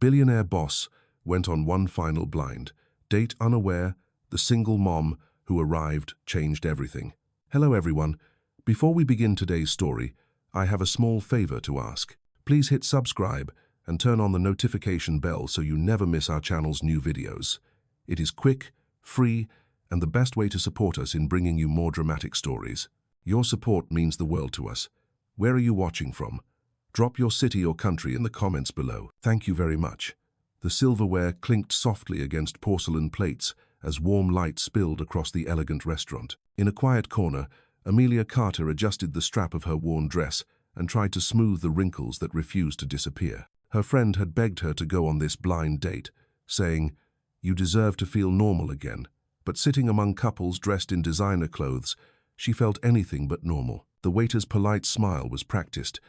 Billionaire boss went on one final blind date unaware. The single mom who arrived changed everything. Hello everyone. Before we begin today's story, I have a small favor to ask. Please hit subscribe and turn on the notification bell so you never miss our channel's new videos. It is quick, free, and the best way to support us in bringing you more dramatic stories. Your support means the world to us. Where are you watching from? Drop your city or country in the comments below. Thank you very much. The silverware clinked softly against porcelain plates as warm light spilled across the elegant restaurant. In a quiet corner, Amelia Carter adjusted the strap of her worn dress and tried to smooth the wrinkles that refused to disappear. Her friend had begged her to go on this blind date, saying, "You deserve to feel normal again." But sitting among couples dressed in designer clothes, she felt anything but normal. The waiter's polite smile was practiced,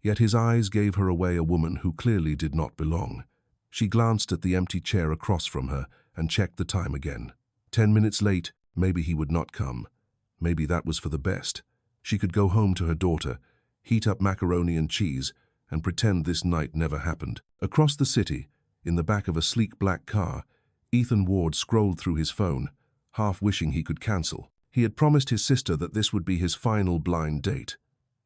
yet his eyes gave her away a woman who clearly did not belong. She glanced at the empty chair across from her and checked the time again. 10 minutes late, maybe he would not come. Maybe that was for the best. She could go home to her daughter, heat up macaroni and cheese, and pretend this night never happened. Across the city, in the back of a sleek black car, Ethan Ward scrolled through his phone, half wishing he could cancel. He had promised his sister that this would be his final blind date.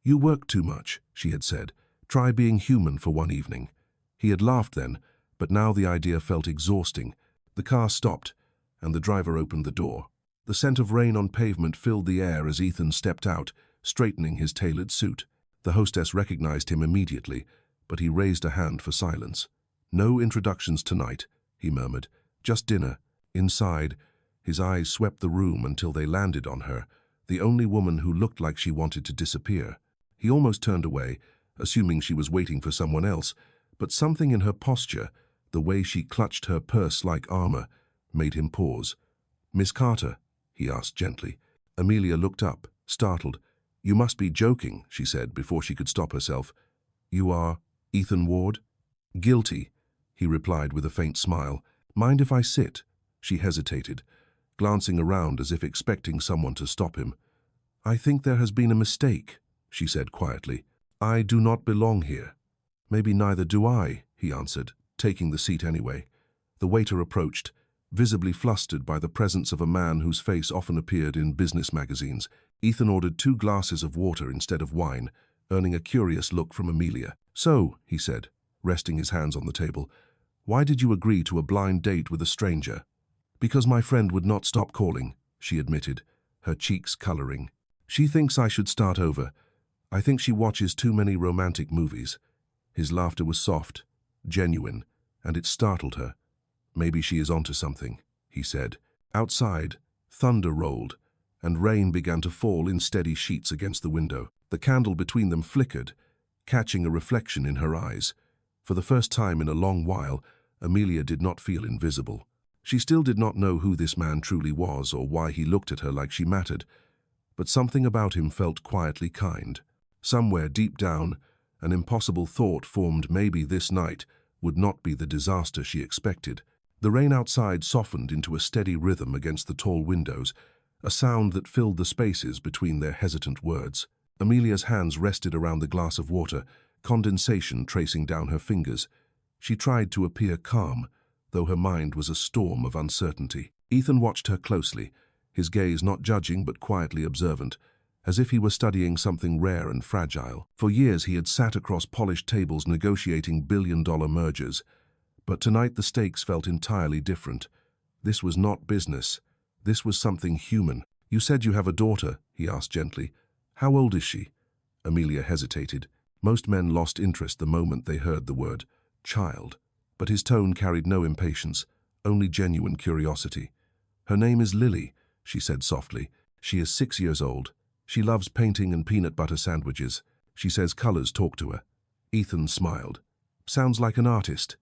"You work too much," she had said. "Try being human for one evening." He had laughed then, but now the idea felt exhausting. The car stopped, and the driver opened the door. The scent of rain on pavement filled the air as Ethan stepped out, straightening his tailored suit. The hostess recognized him immediately, but he raised a hand for silence. "No introductions tonight," he murmured. "Just dinner." Inside, his eyes swept the room until they landed on her, the only woman who looked like she wanted to disappear. He almost turned away, assuming she was waiting for someone else, but something in her posture, the way she clutched her purse-like armor, made him pause. "Miss Carter?" he asked gently. Amelia looked up, startled. "You must be joking," she said before she could stop herself. "You are Ethan Ward?" "Guilty," he replied with a faint smile. "Mind if I sit?" She hesitated, glancing around as if expecting someone to stop him. "I think there has been a mistake," she said quietly. "I do not belong here." "Maybe neither do I," he answered, taking the seat anyway. The waiter approached, visibly flustered by the presence of a man whose face often appeared in business magazines. Ethan ordered 2 glasses of water instead of wine, earning a curious look from Amelia. "So," he said, resting his hands on the table, "why did you agree to a blind date with a stranger?" "Because my friend would not stop calling," she admitted, her cheeks coloring. "She thinks I should start over. I think she watches too many romantic movies." His laughter was soft, genuine, and it startled her. "Maybe she is onto something," he said. Outside, thunder rolled, and rain began to fall in steady sheets against the window. The candle between them flickered, catching a reflection in her eyes. For the first time in a long while, Amelia did not feel invisible. She still did not know who this man truly was or why he looked at her like she mattered, but something about him felt quietly kind. Somewhere deep down, an impossible thought formed maybe this night would not be the disaster she expected. The rain outside softened into a steady rhythm against the tall windows, a sound that filled the spaces between their hesitant words. Amelia's hands rested around the glass of water, condensation tracing down her fingers. She tried to appear calm, though her mind was a storm of uncertainty. Ethan watched her closely, his gaze not judging but quietly observant, as if he were studying something rare and fragile. For years he had sat across polished tables negotiating billion-dollar mergers, but tonight the stakes felt entirely different. This was not business. This was something human. "You said you have a daughter," he asked gently. "How old is she?" Amelia hesitated. Most men lost interest the moment they heard the word child, but his tone carried no impatience, only genuine curiosity. "Her name is Lily," she said softly. "She is 6 years old. She loves painting and peanut butter sandwiches. She says colors talk to her." Ethan smiled. "Sounds like an artist."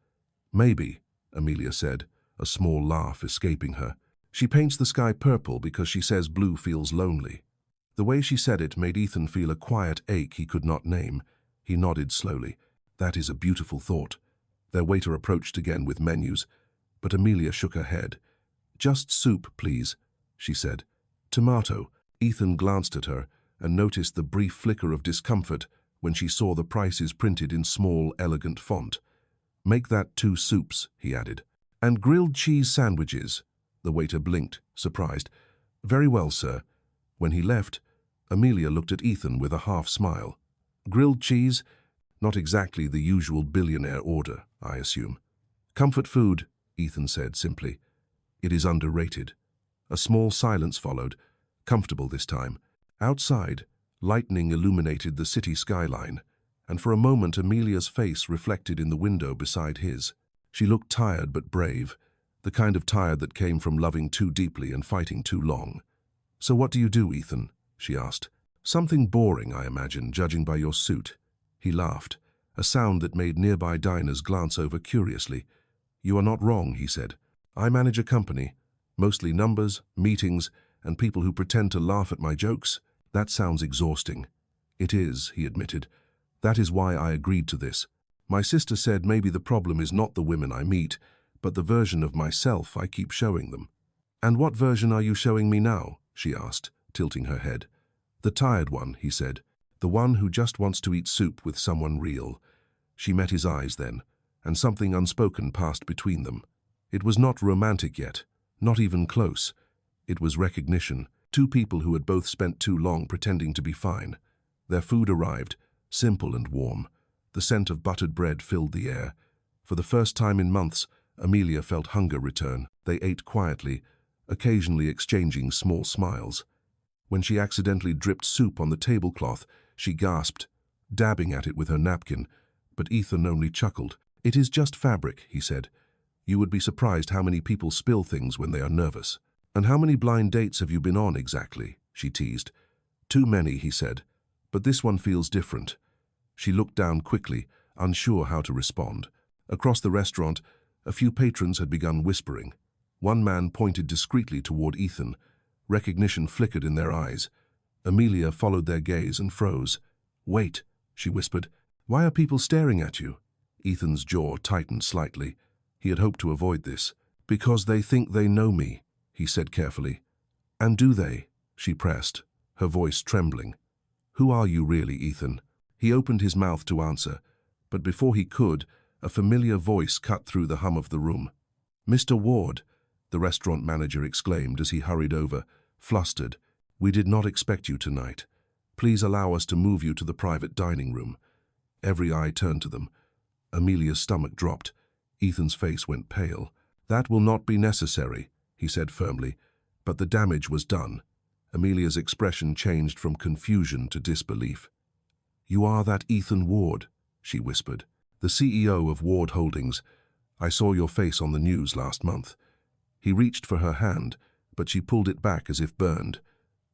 "Maybe," Amelia said, a small laugh escaping her. "She paints the sky purple because she says blue feels lonely." The way she said it made Ethan feel a quiet ache he could not name. He nodded slowly. "That is a beautiful thought." Their waiter approached again with menus, but Amelia shook her head. "Just soup, please," she said. "Tomato." Ethan glanced at her and noticed the brief flicker of discomfort when she saw the prices printed in small, elegant font. "Make that 2 soups," he added. "And grilled cheese sandwiches." The waiter blinked, surprised. "Very well, sir." When he left, Amelia looked at Ethan with a half smile. "Grilled cheese? Not exactly the usual billionaire order, I assume." "Comfort food," Ethan said simply. "It is underrated." A small silence followed, comfortable this time. Outside, lightning illuminated the city skyline, and for a moment Amelia's face reflected in the window beside his. She looked tired but brave, the kind of tired that came from loving too deeply and fighting too long. "So what do you do, Ethan?" she asked. "Something boring, I imagine, judging by your suit." He laughed, a sound that made nearby diners glance over curiously. "You are not wrong," he said. "I manage a company, mostly numbers, meetings, and people who pretend to laugh at my jokes. That sounds exhausting." "It is," he admitted. "That is why I agreed to this. My sister said maybe the problem is not the women I meet, but the version of myself I keep showing them." "And what version are you showing me now?" she asked, tilting her head. "The tired one," he said. "The one who just wants to eat soup with someone real." She met his eyes then, and something unspoken passed between them. It was not romantic yet, not even close. It was recognition. Two people who had both spent too long pretending to be fine. Their food arrived, simple and warm. The scent of buttered bread filled the air. For the first time in months, Amelia felt hunger return. They ate quietly, occasionally exchanging small smiles. When she accidentally dripped soup on the tablecloth, she gasped, dabbing at it with her napkin, but Ethan only chuckled. "It is just fabric," he said. "You would be surprised how many people spill things when they are nervous." "And how many blind dates have you been on exactly?" she teased. "Too many," he said, "but this one feels different." She looked down quickly, unsure how to respond. Across the restaurant, a few patrons had begun whispering. One man pointed discreetly toward Ethan. Recognition flickered in their eyes. Amelia followed their gaze and froze. "Wait," she whispered. "Why are people staring at you?" Ethan's jaw tightened slightly. He had hoped to avoid this. "Because they think they know me," he said carefully. "And do they?" she pressed, her voice trembling. "Who are you really, Ethan?" He opened his mouth to answer, but before he could, a familiar voice cut through the hum of the room. "Mr. Ward," the restaurant manager exclaimed as he hurried over, flustered. "We did not expect you tonight. Please allow us to move you to the private dining room." Every eye turned to them. Amelia's stomach dropped. Ethan's face went pale. "That will not be necessary," he said firmly, but the damage was done. Amelia's expression changed from confusion to disbelief. "You are that Ethan Ward," she whispered. "The CEO of Ward Holdings. I saw your face on the news last month." He reached for her hand, but she pulled it back as if burned.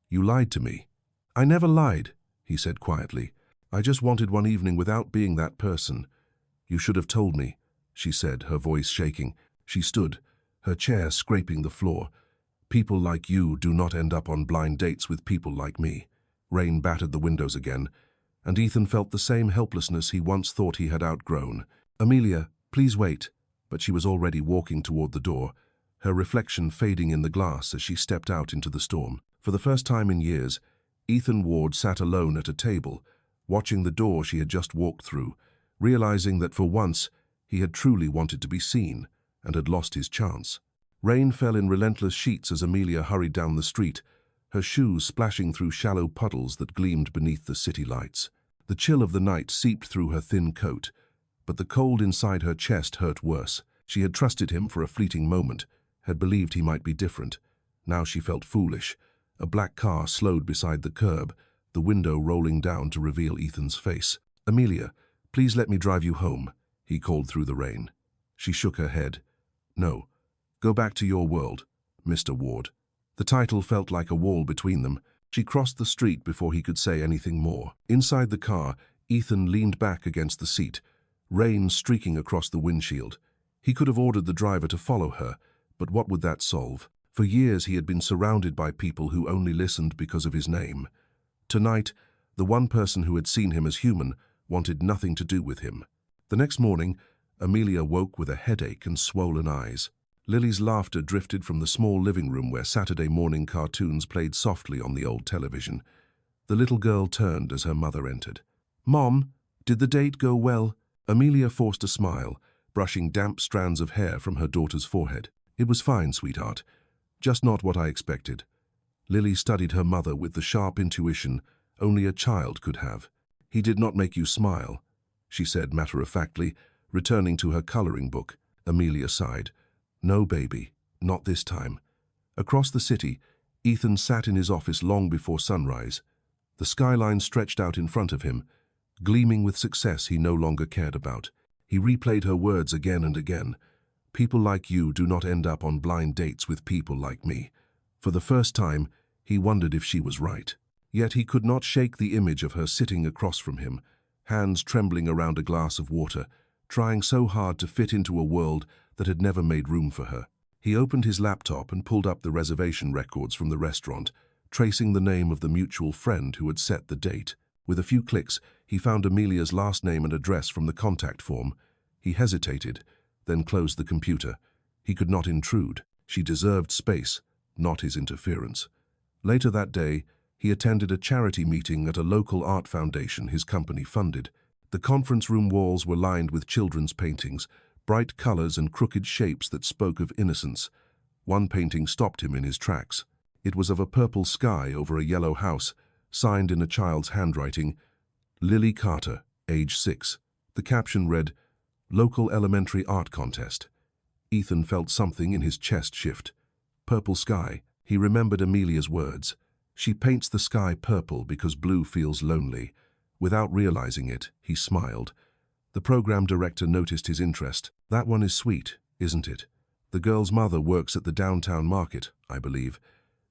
"You lied to me." "I never lied," he said quietly. "I just wanted one evening without being that person." "You should have told me," she said, her voice shaking. She stood, her chair scraping the floor. "People like you do not end up on blind dates with people like me." Rain battered the windows again, and Ethan felt the same helplessness he once thought he had outgrown. "Amelia, please wait." But she was already walking toward the door, her reflection fading in the glass as she stepped out into the storm. For the first time in years, Ethan Ward sat alone at a table, watching the door she had just walked through, realizing that for once he had truly wanted to be seen and had lost his chance. Rain fell in relentless sheets as Amelia hurried down the street, her shoes splashing through shallow puddles that gleamed beneath the city lights. The chill of the night seeped through her thin coat, but the cold inside her chest hurt worse. She had trusted him for a fleeting moment, had believed he might be different. Now she felt foolish. A black car slowed beside the curb, the window rolling down to reveal Ethan's face. "Amelia, please let me drive you home," he called through the rain. She shook her head. "No. Go back to your world, Mr. Ward." The title felt like a wall between them. She crossed the street before he could say anything more. Inside the car, Ethan leaned back against the seat, rain streaking across the windshield. He could have ordered the driver to follow her, but what would that solve? For years he had been surrounded by people who only listened because of his name. Tonight, the one person who had seen him as human wanted nothing to do with him. The next morning, Amelia woke with a headache and swollen eyes. Lily's laughter drifted from the small living room where Saturday morning cartoons played softly on the old television. The little girl turned as her mother entered. "Mom, did the date go well?" Amelia forced a smile, brushing damp strands of hair from her daughter's forehead. "It was fine, sweetheart. Just not what I expected." Lily studied her mother with the sharp intuition only a child could have. "He did not make you smile," she said matter-of-factly, returning to her coloring book. Amelia sighed. "No, baby, not this time." Across the city, Ethan sat in his office long before sunrise. The skyline stretched out in front of him, gleaming with success he no longer cared about. He replayed her words again and again. "People like you do not end up on blind dates with people like me." For the first time, he wondered if she was right. Yet he could not shake the image of her sitting across from him, hands trembling around a glass of water, trying so hard to fit into a world that had never made room for her. He opened his laptop and pulled up the reservation records from the restaurant, tracing the name of the mutual friend who had set the date. With a few clicks, he found Amelia's last name and address from the contact form. He hesitated, then closed the computer. He could not intrude. She deserved space, not his interference. Later that day, he attended a charity meeting at a local art foundation his company funded. The conference room walls were lined with children's paintings, bright colors and crooked shapes that spoke of innocence. One painting stopped him in his tracks. It was of a purple sky over a yellow house, signed in a child's handwriting, "Lily Carter, age 6. The caption read, "Local Elementary Art Contest." Ethan felt something in his chest shift. Purple sky. He remembered Amelia's words. She paints the sky purple because blue feels lonely. Without realizing it, he smiled. The program director noticed his interest. "That one is sweet, isn't it? The girl's mother works at the downtown market, I believe.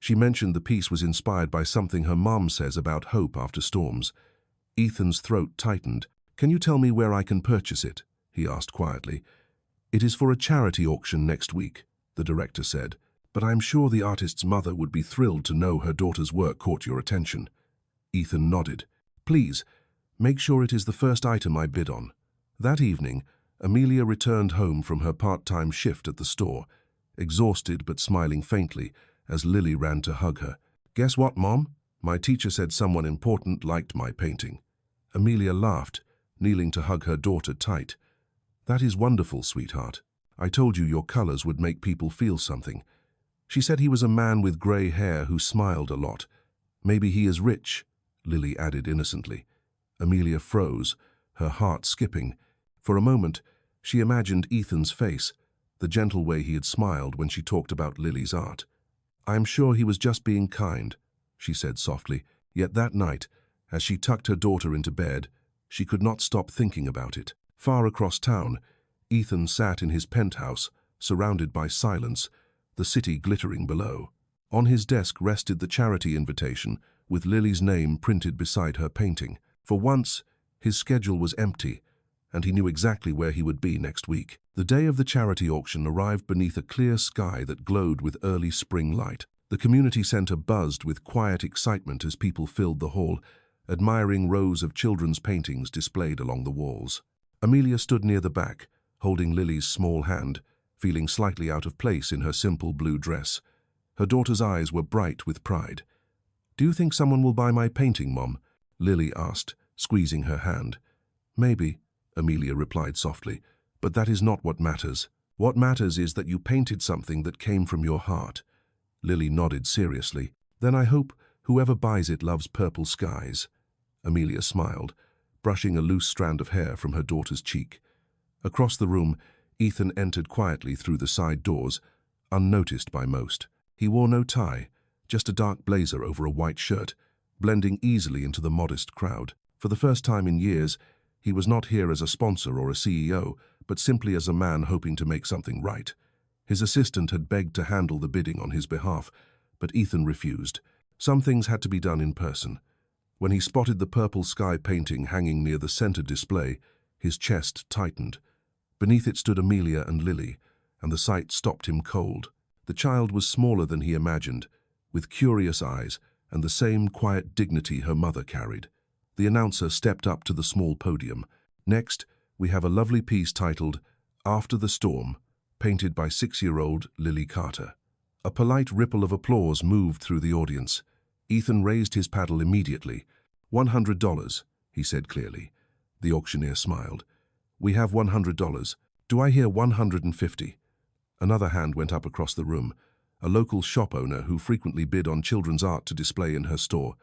She mentioned the piece was inspired by something her mom says about hope after storms." Ethan's throat tightened. "Can you tell me where I can purchase it?" he asked quietly. "It is for a charity auction next week," the director said, "but I'm sure the artist's mother would be thrilled to know her daughter's work caught your attention." Ethan nodded. "Please, make sure it is the first item I bid on." That evening, Amelia returned home from her part-time shift at the store, exhausted but smiling faintly as Lily ran to hug her. "Guess what, Mom? My teacher said someone important liked my painting." Amelia laughed, kneeling to hug her daughter tight. "That is wonderful, sweetheart. I told you your colors would make people feel something." She said he was a man with gray hair who smiled a lot. "Maybe he is rich," Lily added innocently. Amelia froze, her heart skipping. For a moment, she imagined Ethan's face, the gentle way he had smiled when she talked about Lily's art. "I am sure he was just being kind," she said softly. Yet that night, as she tucked her daughter into bed, she could not stop thinking about it. Far across town, Ethan sat in his penthouse, surrounded by silence, the city glittering below. On his desk rested the charity invitation, with Lily's name printed beside her painting. For once, his schedule was empty, and he knew exactly where he would be next week. The day of the charity auction arrived beneath a clear sky that glowed with early spring light. The community center buzzed with quiet excitement as people filled the hall, admiring rows of children's paintings displayed along the walls. Amelia stood near the back, holding Lily's small hand, feeling slightly out of place in her simple blue dress. Her daughter's eyes were bright with pride. "Do you think someone will buy my painting, Mom?" Lily asked, squeezing her hand. "Maybe," Amelia replied softly, "but that is not what matters. What matters is that you painted something that came from your heart." Lily nodded seriously. "Then I hope whoever buys it loves purple skies." Amelia smiled, brushing a loose strand of hair from her daughter's cheek. Across the room, Ethan entered quietly through the side doors, unnoticed by most. He wore no tie, just a dark blazer over a white shirt, blending easily into the modest crowd. For the first time in years, he was not here as a sponsor or a CEO, but simply as a man hoping to make something right. His assistant had begged to handle the bidding on his behalf, but Ethan refused. Some things had to be done in person. When he spotted the purple sky painting hanging near the center display, his chest tightened. Beneath it stood Amelia and Lily, and the sight stopped him cold. The child was smaller than he imagined, with curious eyes and the same quiet dignity her mother carried. The announcer stepped up to the small podium. "Next, we have a lovely piece titled, 'After the Storm,' painted by 6-year-old Lily Carter." A polite ripple of applause moved through the audience. Ethan raised his paddle immediately. $100, he said clearly. The auctioneer smiled. "We have $100. Do I hear 150? Another hand went up across the room, a local shop owner who frequently bid on children's art to display in her store.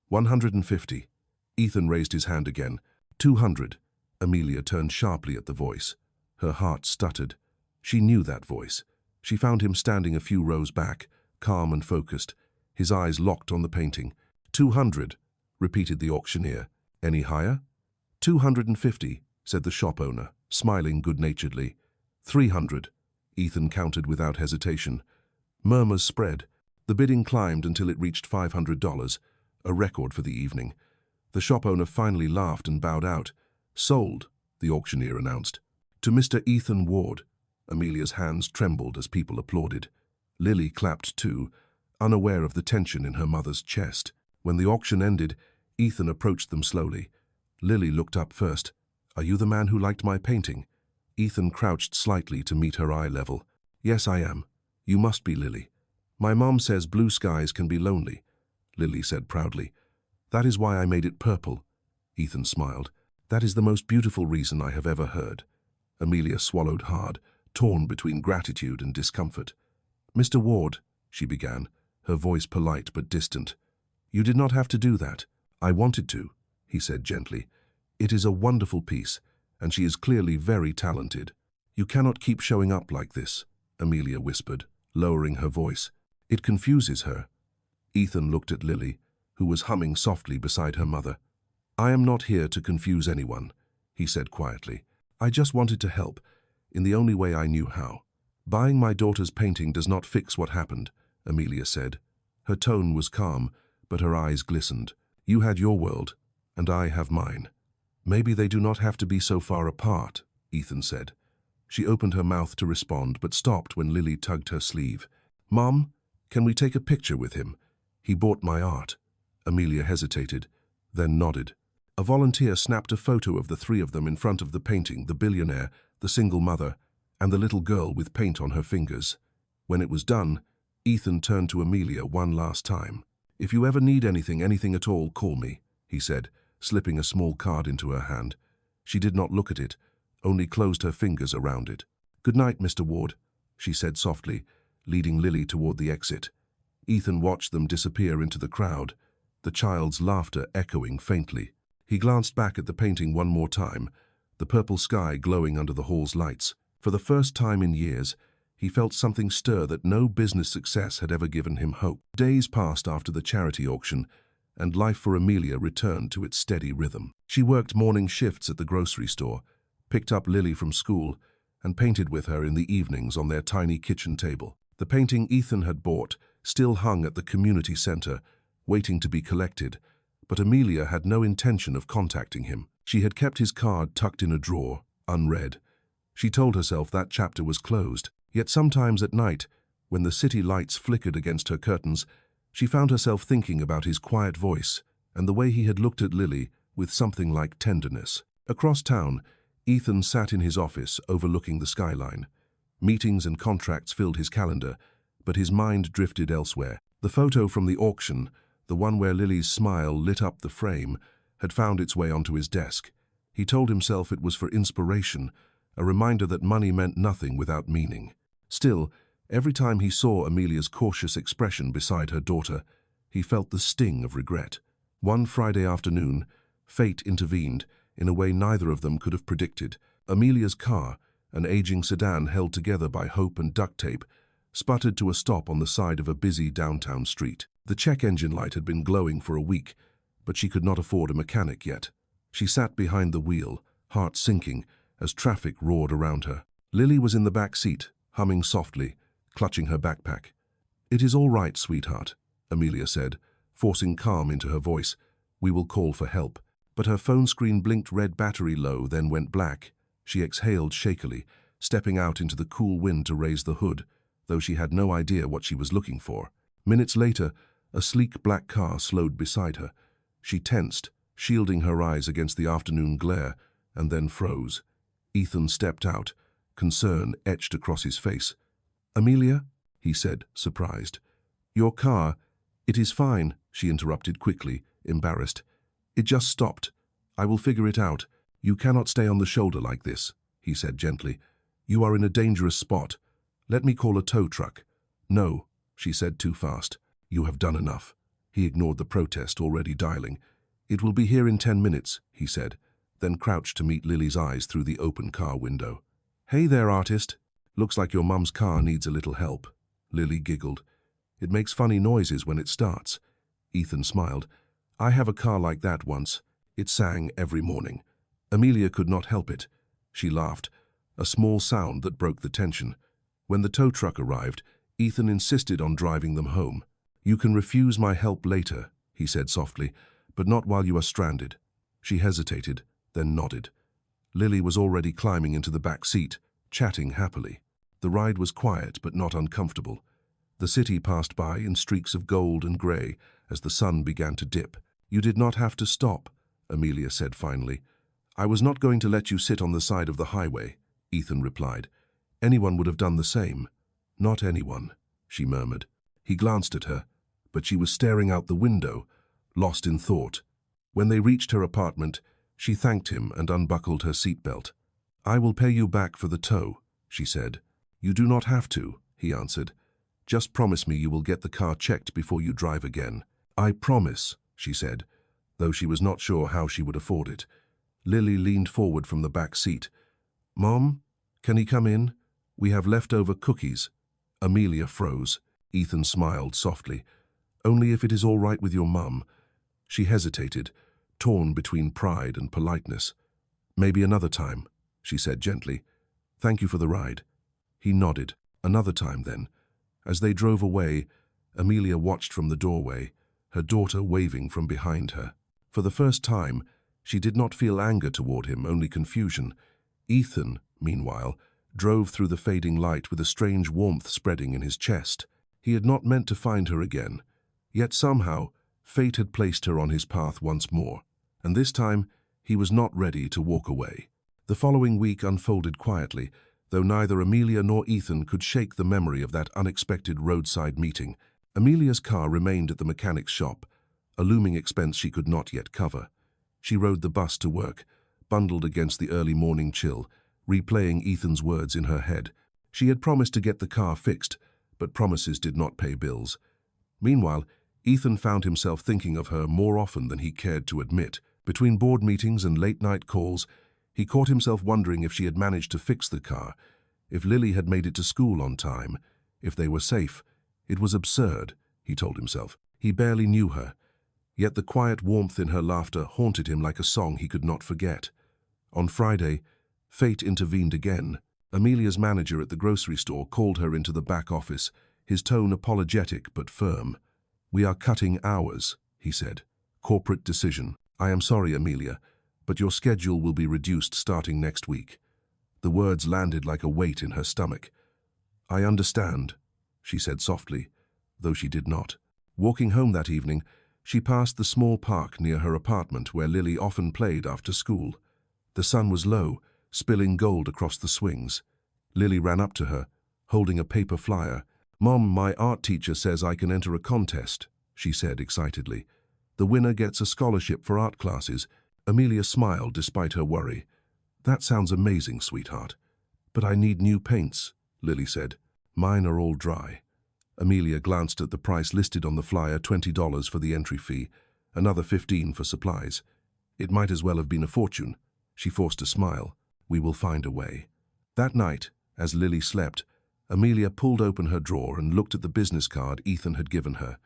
150. Ethan raised his hand again. 200. Amelia turned sharply at the voice. Her heart stuttered. She knew that voice. She found him standing a few rows back, calm and focused, his eyes locked on the painting. 200, repeated the auctioneer. Any higher? 250, said the shop owner, smiling good-naturedly. 300, Ethan counted without hesitation. Murmurs spread. The bidding climbed until it reached $500, a record for the evening. The shop owner finally laughed and bowed out. Sold, the auctioneer announced. To Mr. Ethan Ward. Amelia's hands trembled as people applauded. Lily clapped too, unaware of the tension in her mother's chest. When the auction ended, Ethan approached them slowly. Lily looked up first. Are you the man who liked my painting? Ethan crouched slightly to meet her eye level. Yes, I am. You must be Lily. My mom says blue skies can be lonely, Lily said proudly. That is why I made it purple. Ethan smiled. That is the most beautiful reason I have ever heard. Amelia swallowed hard, torn between gratitude and discomfort. Mr. Ward, she began, her voice polite but distant. You did not have to do that. I wanted to, he said gently. It is a wonderful piece, and she is clearly very talented. You cannot keep showing up like this, Amelia whispered, lowering her voice. It confuses her. Ethan looked at Lily, who was humming softly beside her mother. I am not here to confuse anyone, he said quietly. I just wanted to help, in the only way I knew how. Buying my daughter's painting does not fix what happened, Amelia said. Her tone was calm, but her eyes glistened. You had your world, and I have mine. Maybe they do not have to be so far apart, Ethan said. She opened her mouth to respond, but stopped when Lily tugged her sleeve. Mom, can we take a picture with him? He bought my art. Amelia hesitated, then nodded. A volunteer snapped a photo of the three of them in front of the painting, the billionaire, the single mother, and the little girl with paint on her fingers. When it was done, Ethan turned to Amelia one last time. If you ever need anything at all, call me, he said, slipping a small card into her hand. She did not look at it, only closed her fingers around it. Good night, Mr. Ward, she said softly, leading Lily toward the exit. Ethan watched them disappear into the crowd, the child's laughter echoing faintly. He glanced back at the painting one more time, the purple sky glowing under the hall's lights. For the first time in years, he felt something stir that no business success had ever given him hope. Days passed after the charity auction, and life for Amelia returned to its steady rhythm. She worked morning shifts at the grocery store, picked up Lily from school, and painted with her in the evenings on their tiny kitchen table. The painting Ethan had bought still hung at the community center, waiting to be collected, but Amelia had no intention of contacting him. She had kept his card tucked in a drawer, unread. She told herself that chapter was closed, yet sometimes at night, when the city lights flickered against her curtains, she found herself thinking about his quiet voice and the way he had looked at Lily with something like tenderness. Across town, Ethan sat in his office overlooking the skyline. Meetings and contracts filled his calendar, but his mind drifted elsewhere. The photo from the auction, the one where Lily's smile lit up the frame, had found its way onto his desk. He told himself it was for inspiration, a reminder that money meant nothing without meaning. Still, every time he saw Amelia's cautious expression beside her daughter, he felt the sting of regret. One Friday afternoon, fate intervened in a way neither of them could have predicted. Amelia's car, an aging sedan held together by hope and duct tape, sputtered to a stop on the side of a busy downtown street. The check engine light had been glowing for a week, but she could not afford a mechanic yet. She sat behind the wheel, heart sinking, as traffic roared around her. Lily was in the back seat, humming softly, clutching her backpack. It is all right, sweetheart, Amelia said, forcing calm into her voice. We will call for help. But her phone screen blinked red battery low, then went black. She exhaled shakily, stepping out into the cool wind to raise the hood, though she had no idea what she was looking for. Minutes later, a sleek black car slowed beside her. She tensed, shielding her eyes against the afternoon glare, and then froze. Ethan stepped out, concern etched across his face. Amelia, he said, surprised. Your car, it is fine, she interrupted quickly, embarrassed. It just stopped. I will figure it out. You cannot stay on the shoulder like this, he said gently. You are in a dangerous spot. Let me call a tow truck. No, she said too fast. You have done enough. He ignored the protest already dialing. It will be here in 10 minutes, he said, then crouched to meet Lily's eyes through the open car window. Hey there, artist. Looks like your mum's car needs a little help. Lily giggled. It makes funny noises when it starts. Ethan smiled. I have a car like that once. It sang every morning. Amelia could not help it. She laughed, a small sound that broke the tension. When the tow truck arrived, Ethan insisted on driving them home. You can refuse my help later, he said softly, but not while you are stranded. She hesitated, then nodded. Lily was already climbing into the back seat, chatting happily. The ride was quiet but not uncomfortable. The city passed by in streaks of gold and grey as the sun began to dip. You did not have to stop, Amelia said finally. I was not going to let you sit on the side of the highway, Ethan replied. Anyone would have done the same. Not anyone, she murmured. He glanced at her, but she was staring out the window, lost in thought. When they reached her apartment, she thanked him and unbuckled her seatbelt. I will pay you back for the tow, she said. You do not have to, he answered. Just promise me you will get the car checked before you drive again. I promise, she said, though she was not sure how she would afford it. Lily leaned forward from the back seat. Mom, can he come in? We have leftover cookies. Amelia froze. Ethan smiled softly. Only if it is all right with your mum. She hesitated, torn between pride and politeness. Maybe another time, she said gently. Thank you for the ride. He nodded. Another time, then. As they drove away, Amelia watched from the doorway, her daughter waving from behind her. For the first time, she did not feel anger toward him, only confusion. Ethan, meanwhile, drove through the fading light with a strange warmth spreading in his chest. He had not meant to find her again, yet somehow fate had placed her on his path once more, and this time he was not ready to walk away. The following week unfolded quietly, though neither Amelia nor Ethan could shake the memory of that unexpected roadside meeting. Amelia's car remained at the mechanic's shop, a looming expense she could not yet cover. She rode the bus to work, bundled against the early morning chill, replaying Ethan's words in her head. She had promised to get the car fixed, but promises did not pay bills. Meanwhile, Ethan found himself thinking of her more often than he cared to admit. Between board meetings and late-night calls, he caught himself wondering if she had managed to fix the car, if Lily had made it to school on time, if they were safe. It was absurd, he told himself. He barely knew her, yet the quiet warmth in her laughter haunted him like a song he could not forget. On Friday, fate intervened again. Amelia's manager at the grocery store called her into the back office, his tone apologetic but firm. We are cutting hours, he said. Corporate decision. I am sorry, Amelia, but your schedule will be reduced starting next week. The words landed like a weight in her stomach. I understand, she said softly, though she did not. Walking home that evening, she passed the small park near her apartment where Lily often played after school. The sun was low, spilling gold across the swings. Lily ran up to her, holding a paper flyer. Mom, my art teacher says I can enter a contest, she said excitedly. The winner gets a scholarship for art classes. Amelia smiled despite her worry. That sounds amazing, sweetheart. But I need new paints, Lily said. Mine are all dry. Amelia glanced at the price listed on the flyer, $20 for the entry fee, another $15 for supplies. It might as well have been a fortune. She forced a smile. We will find a way. That night, as Lily slept, Amelia pulled open her drawer and looked at the business card Ethan had given her.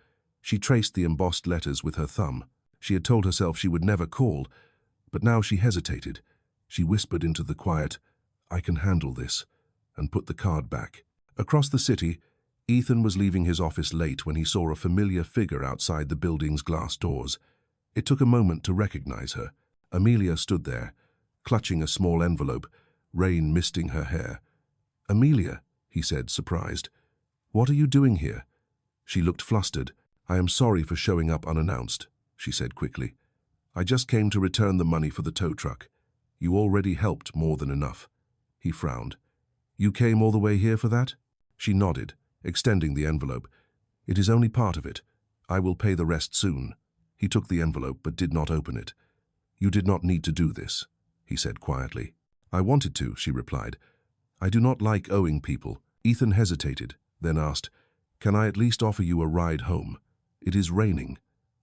She traced the embossed letters with her thumb. She had told herself she would never call, but now she hesitated. She whispered into the quiet, I can handle this, and put the card back. Across the city, Ethan was leaving his office late when he saw a familiar figure outside the building's glass doors. It took a moment to recognize her. Amelia stood there, clutching a small envelope, rain misting her hair. Amelia, he said, surprised. What are you doing here? She looked flustered. I am sorry for showing up unannounced, she said quickly. I just came to return the money for the tow truck. You already helped more than enough. He frowned. You came all the way here for that? She nodded, extending the envelope. It is only part of it. I will pay the rest soon. He took the envelope but did not open it. You did not need to do this, he said quietly. I wanted to, she replied. I do not like owing people. Ethan hesitated, then asked, "Can I at least offer you a ride home? It is raining."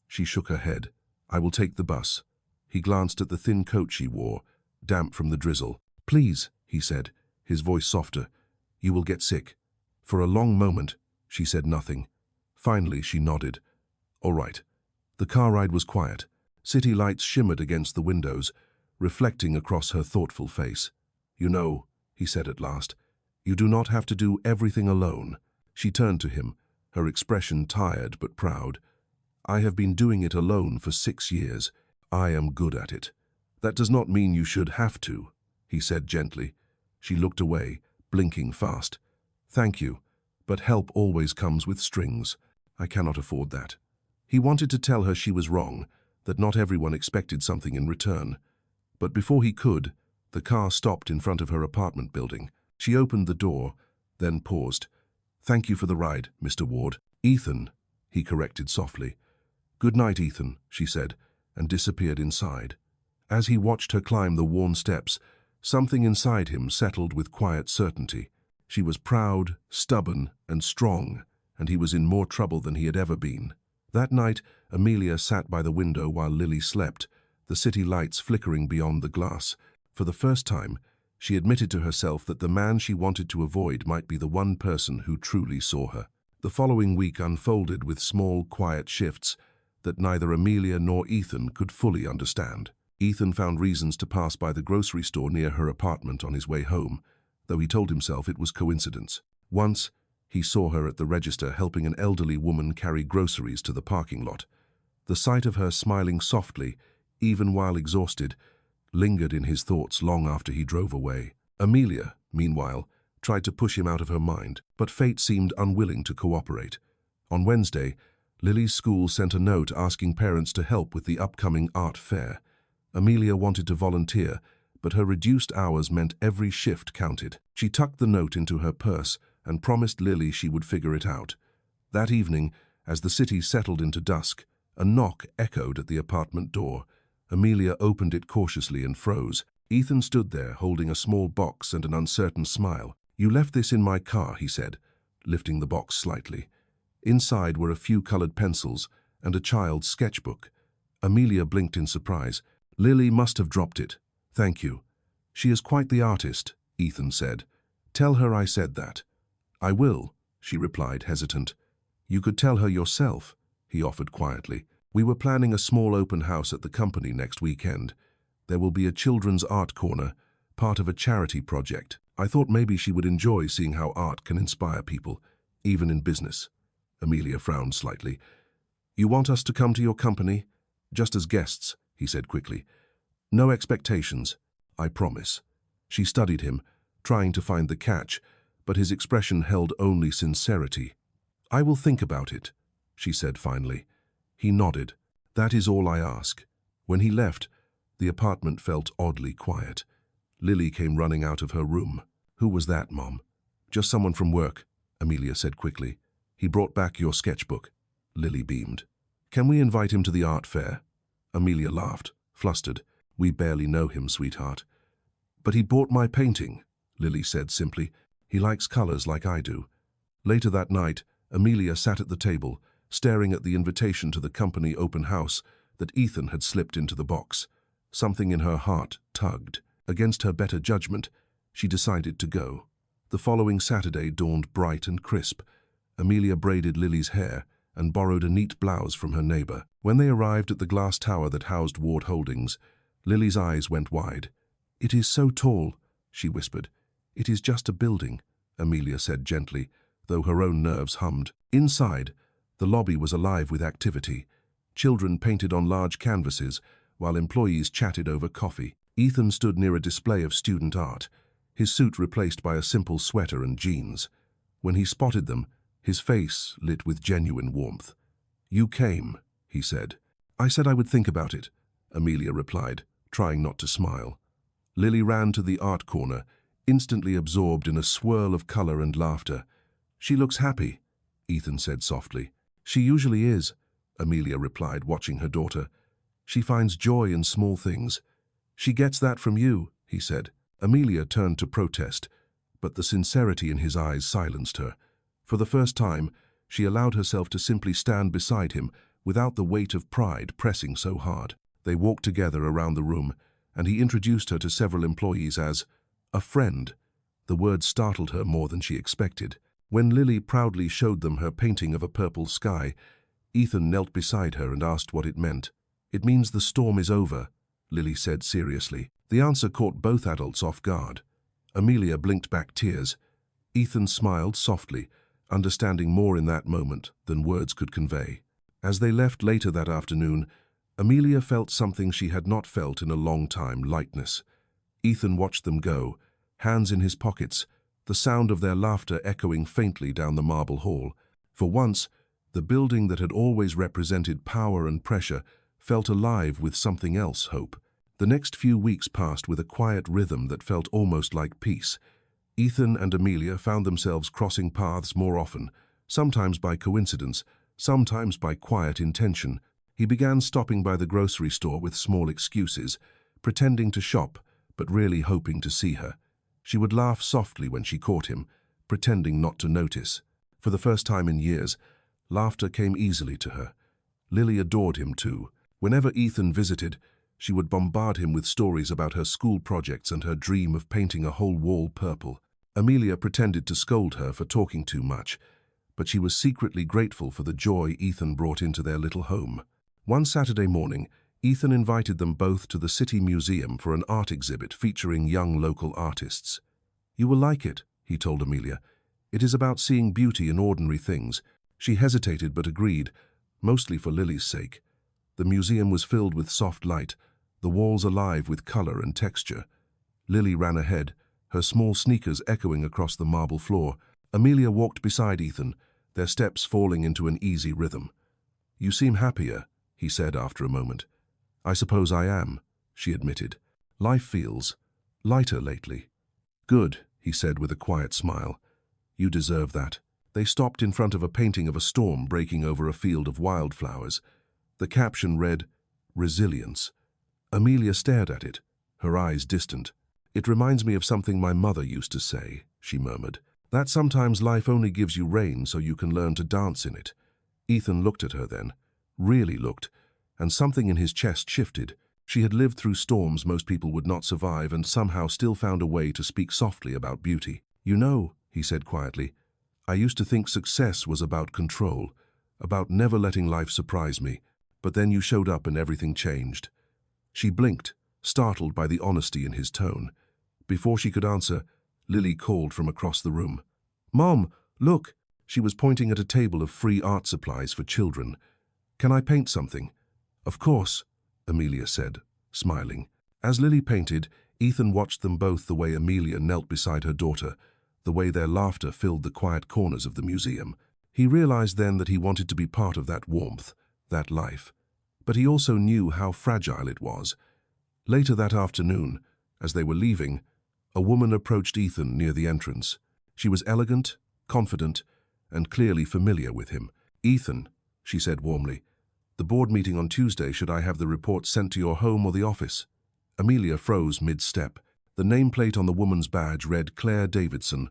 She shook her head. "I will take the bus." He glanced at the thin coat she wore, damp from the drizzle. "Please," he said, his voice softer. "You will get sick." For a long moment, she said nothing. Finally, she nodded. "All right." The car ride was quiet. City lights shimmered against the windows, reflecting across her thoughtful face. "You know," he said at last, "you do not have to do everything alone." She turned to him, her expression tired but proud. "I have been doing it alone for 6 years. I am good at it." "That does not mean you should have to," he said gently. She looked away, blinking fast. "Thank you, but help always comes with strings. I cannot afford that." He wanted to tell her she was wrong, that not everyone expected something in return. But before he could, the car stopped in front of her apartment building. She opened the door, then paused. "Thank you for the ride, Mr. Ward." "Ethan," he corrected softly. "Good night, Ethan," she said, and disappeared inside. As he watched her climb the worn steps, something inside him settled with quiet certainty. She was proud, stubborn, and strong, and he was in more trouble than he had ever been. That night, Amelia sat by the window while Lily slept, the city lights flickering beyond the glass. For the first time, she admitted to herself that the man she wanted to avoid might be the one person who truly saw her. The following week unfolded with small, quiet shifts that neither Amelia nor Ethan could fully understand. Ethan found reasons to pass by the grocery store near her apartment on his way home, though he told himself it was coincidence. Once, he saw her at the register helping an elderly woman carry groceries to the parking lot. The sight of her smiling softly, even while exhausted, lingered in his thoughts long after he drove away. Amelia, meanwhile, tried to push him out of her mind, but fate seemed unwilling to cooperate. On Wednesday, Lily's school sent a note asking parents to help with the upcoming art fair. Amelia wanted to volunteer, but her reduced hours meant every shift counted. She tucked the note into her purse and promised Lily she would figure it out. That evening, as the city settled into dusk, a knock echoed at the apartment door. Amelia opened it cautiously and froze. Ethan stood there, holding a small box and an uncertain smile. "You left this in my car," he said, lifting the box slightly. Inside were a few colored pencils and a child's sketchbook. Amelia blinked in surprise. "Lily must have dropped it. Thank you." "She is quite the artist," Ethan said. "Tell her I said that." "I will," she replied, hesitant. "You could tell her yourself," he offered quietly. "We were planning a small open house at the company next weekend. There will be a children's art corner, part of a charity project. I thought maybe she would enjoy seeing how art can inspire people, even in business." Amelia frowned slightly. "You want us to come to your company? Just as guests," he said quickly. "No expectations, I promise." She studied him, trying to find the catch, but his expression held only sincerity. "I will think about it," she said finally. He nodded. "That is all I ask." When he left, the apartment felt oddly quiet. Lily came running out of her room. "Who was that, Mom?" "Just someone from work," Amelia said quickly. "He brought back your sketchbook." Lily beamed. "Can we invite him to the art fair?" Amelia laughed, flustered. "We barely know him, sweetheart." "But he bought my painting," Lily said simply. "He likes colors like I do." Later that night, Amelia sat at the table, staring at the invitation to the company open house that Ethan had slipped into the box. Something in her heart tugged. Against her better judgment, she decided to go. The following Saturday dawned bright and crisp. Amelia braided Lily's hair and borrowed a neat blouse from her neighbor. When they arrived at the glass tower that housed Ward Holdings, Lily's eyes went wide. "It is so tall," she whispered. "It is just a building," Amelia said gently, though her own nerves hummed. Inside, the lobby was alive with activity. Children painted on large canvases, while employees chatted over coffee. Ethan stood near a display of student art, his suit replaced by a simple sweater and jeans. When he spotted them, his face lit with genuine warmth. "You came," he said. "I said I would think about it," Amelia replied, trying not to smile. Lily ran to the art corner, instantly absorbed in a swirl of color and laughter. "She looks happy," Ethan said softly. "She usually is," Amelia replied, watching her daughter. "She finds joy in small things." "She gets that from you," he said. Amelia turned to protest, but the sincerity in his eyes silenced her. For the first time, she allowed herself to simply stand beside him without the weight of pride pressing so hard. They walked together around the room, and he introduced her to several employees as a friend. The word startled her more than she expected. When Lily proudly showed them her painting of a purple sky, Ethan knelt beside her and asked what it meant. "It means the storm is over," Lily said seriously. The answer caught both adults off guard. Amelia blinked back tears. Ethan smiled softly, understanding more in that moment than words could convey. As they left later that afternoon, Amelia felt something she had not felt in a long time: lightness. Ethan watched them go, hands in his pockets, the sound of their laughter echoing faintly down the marble hall. For once, the building that had always represented power and pressure felt alive with something else: hope. The next few weeks passed with a quiet rhythm that felt almost like peace. Ethan and Amelia found themselves crossing paths more often, sometimes by coincidence, sometimes by quiet intention. He began stopping by the grocery store with small excuses, pretending to shop, but really hoping to see her. She would laugh softly when she caught him, pretending not to notice. For the first time in years, laughter came easily to her. Lily adored him too. Whenever Ethan visited, she would bombard him with stories about her school projects and her dream of painting a whole wall purple. Amelia pretended to scold her for talking too much, but she was secretly grateful for the joy Ethan brought into their little home. One Saturday morning, Ethan invited them both to the City Museum for an art exhibit featuring young local artists. "You will like it," he told Amelia. "It is about seeing beauty in ordinary things." She hesitated but agreed, mostly for Lily's sake. The museum was filled with soft light, the walls alive with color and texture. Lily ran ahead, her small sneakers echoing across the marble floor. Amelia walked beside Ethan, their steps falling into an easy rhythm. "You seem happier," he said after a moment. "I suppose I am," she admitted. "Life feels lighter lately." "Good," he said with a quiet smile. "You deserve that." They stopped in front of a painting of a storm breaking over a field of wildflowers. The caption read, "Resilience." Amelia stared at it, her eyes distant. "It reminds me of something my mother used to say," she murmured. "That sometimes life only gives you rain so you can learn to dance in it." Ethan looked at her then, really looked, and something in his chest shifted. She had lived through storms most people would not survive and somehow still found a way to speak softly about beauty. "You know," he said quietly, "I used to think success was about control, about never letting life surprise me, but then you showed up and everything changed." She blinked, startled by the honesty in his tone. Before she could answer, Lily called from across the room. "Mom, look!" She was pointing at a table of free art supplies for children. "Can I paint something?" "Of course," Amelia said, smiling. As Lily painted, Ethan watched them both, the way Amelia knelt beside her daughter, the way their laughter filled the quiet corners of the museum. He realized then that he wanted to be part of that warmth, that life. But he also knew how fragile it was. Later that afternoon, as they were leaving, a woman approached Ethan near the entrance. She was elegant, confident, and clearly familiar with him. "Ethan," she said warmly, "the board meeting on Tuesday, should I have the report sent to your home or the office?" Amelia froze mid-step. The nameplate on the woman's badge read Claire Davidson,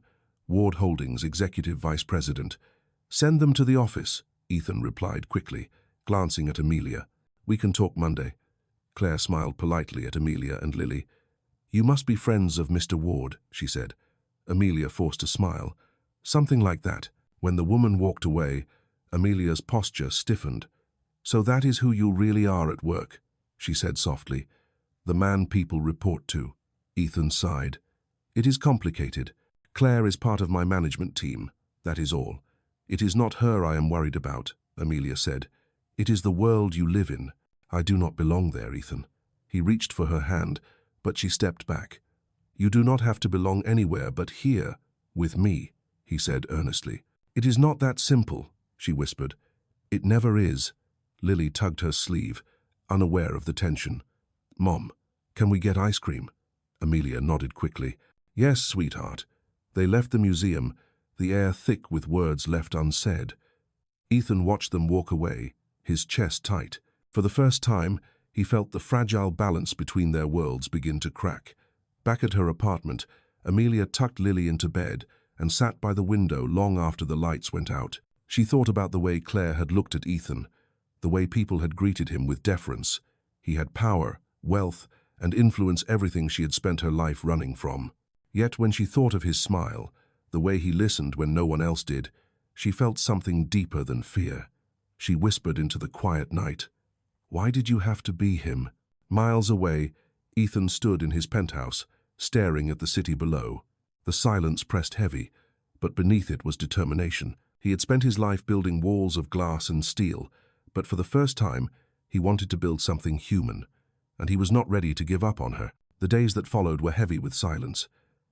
Ward Holdings Executive Vice President. "Send them to the office," Ethan replied quickly, glancing at Amelia. "We can talk Monday." Claire smiled politely at Amelia and Lily. "You must be friends of Mr. Ward," she said. Amelia forced a smile. "Something like that." When the woman walked away, Amelia's posture stiffened. "So that is who you really are at work," she said softly. "The man people report to." Ethan sighed. "It is complicated. Claire is part of my management team, that is all. It is not her I am worried about," Amelia said. "It is the world you live in. I do not belong there, Ethan." He reached for her hand, but she stepped back. "You do not have to belong anywhere but here, with me," he said earnestly. "It is not that simple," she whispered. "It never is." Lily tugged her sleeve, unaware of the tension. "Mom, can we get ice cream?" Amelia nodded quickly. "Yes, sweetheart." They left the museum, the air thick with words left unsaid. Ethan watched them walk away, his chest tight. For the first time, he felt the fragile balance between their worlds begin to crack. Back at her apartment, Amelia tucked Lily into bed and sat by the window long after the lights went out. She thought about the way Claire had looked at Ethan, the way people had greeted him with deference. He had power, wealth, and influence, everything she had spent her life running from. Yet when she thought of his smile, the way he listened when no one else did, she felt something deeper than fear. She whispered into the quiet night, "Why did you have to be him?" Miles away, Ethan stood in his penthouse, staring at the city below. The silence pressed heavy, but beneath it was determination. He had spent his life building walls of glass and steel, but for the first time, he wanted to build something human, and he was not ready to give up on her. The days that followed were heavy with silence.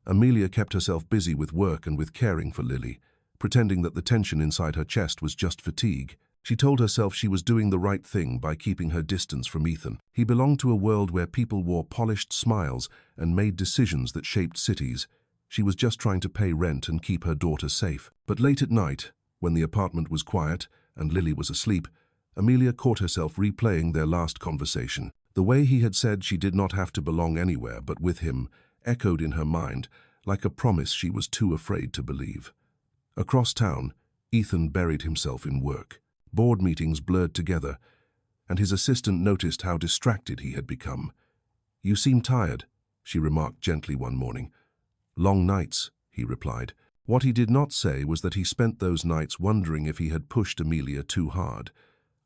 Amelia kept herself busy with work and with caring for Lily, pretending that the tension inside her chest was just fatigue. She told herself she was doing the right thing by keeping her distance from Ethan. He belonged to a world where people wore polished smiles and made decisions that shaped cities. She was just trying to pay rent and keep her daughter safe. But late at night, when the apartment was quiet and Lily was asleep, Amelia caught herself replaying their last conversation. The way he had said she did not have to belong anywhere but with him echoed in her mind like a promise she was too afraid to believe. Across town, Ethan buried himself in work. Board meetings blurred together, and his assistant noticed how distracted he had become. "You seem tired," she remarked gently one morning. "Long nights," he replied. What he did not say was that he spent those nights wondering if he had pushed Amelia too hard.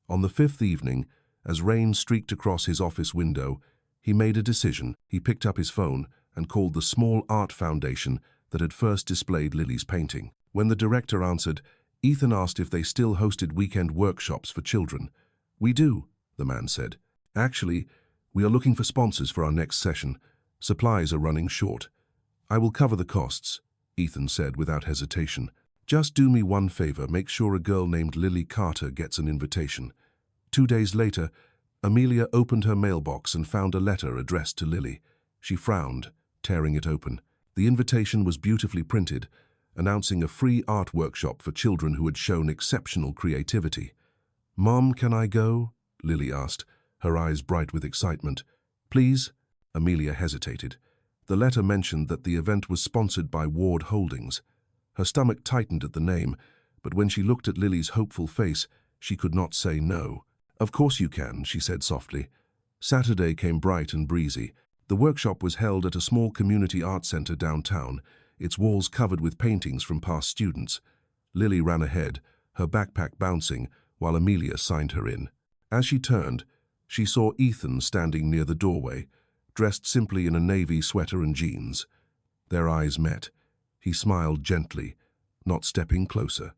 On the fifth evening, as rain streaked across his office window, he made a decision. He picked up his phone and called the small art foundation that had first displayed Lily's painting. When the director answered, Ethan asked if they still hosted weekend workshops for children. "We do," the man said. "Actually, we are looking for sponsors for our next session. Supplies are running short." "I will cover the costs," Ethan said without hesitation. "Just do me one favor, make sure a girl named Lily Carter gets an invitation." 2 days later, Amelia opened her mailbox and found a letter addressed to Lily. She frowned, tearing it open. The invitation was beautifully printed, announcing a free art workshop for children who had shown exceptional creativity. "Mom, can I go?" Lily asked, her eyes bright with excitement. "Please?" Amelia hesitated. The letter mentioned that the event was sponsored by Ward Holdings. Her stomach tightened at the name, but when she looked at Lily's hopeful face, she could not say no. "Of course you can," she said softly. Saturday came bright and breezy. The workshop was held at a small community art center downtown, its walls covered with paintings from past students. Lily ran ahead, her backpack bouncing, while Amelia signed her in. As she turned, she saw Ethan standing near the doorway, dressed simply in a navy sweater and jeans. Their eyes met. He smiled gently, not stepping closer.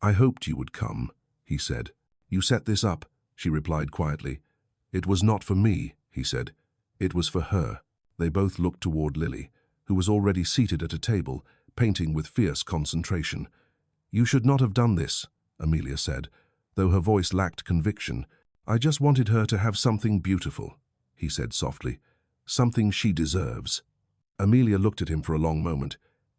"I hoped you would come," he said. "You set this up," she replied quietly. "It was not for me," he said. "It was for her." They both looked toward Lily, who was already seated at a table, painting with fierce concentration. "You should not have done this," Amelia said, though her voice lacked conviction. "I just wanted her to have something beautiful," he said softly. "Something she deserves." Amelia looked at him for a long moment.